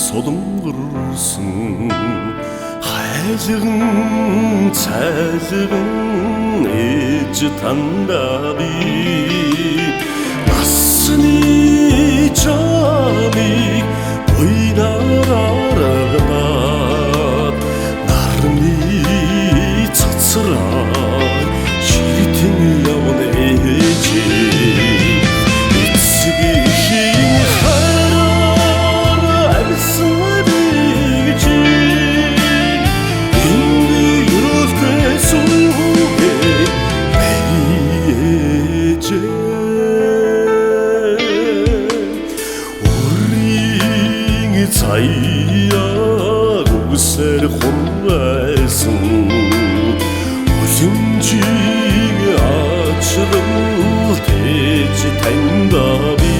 солонгорсон хайлган цайлган ээж тандаа би насны чамиг буйнараад нарны цацраа ширтэн явна ээжээ Цаяаг үсэр хурайсан Улимжиг ачрал тэж тандаа би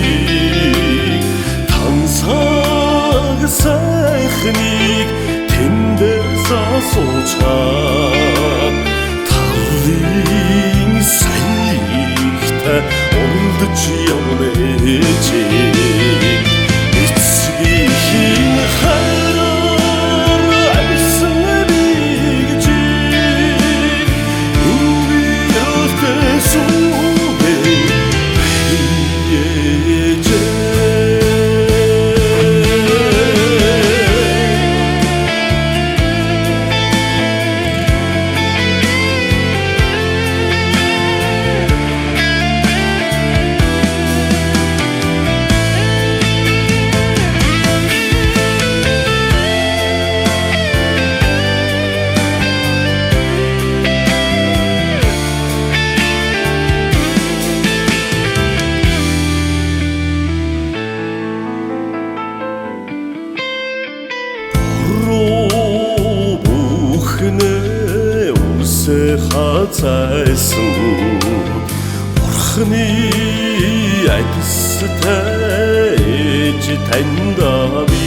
Тансаг сайхныг тэндэр засуучаад Талын сайхтай урдж явна ээжээ хазайсан бурхны айдастай ээж тандаа би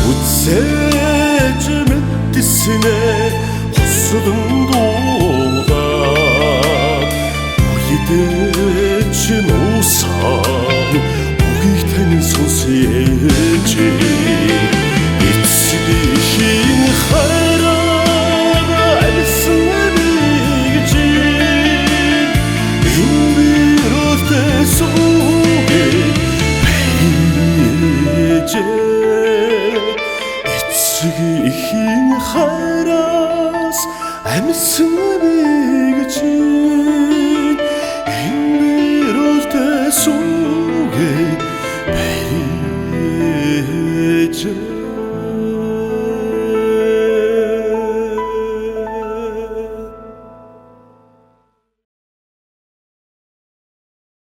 үзэж мэдснэ хосдон дуугаа үедэж нуусан үгийг тань сонсъеж эцгийн эцгийн хайраас амьсан би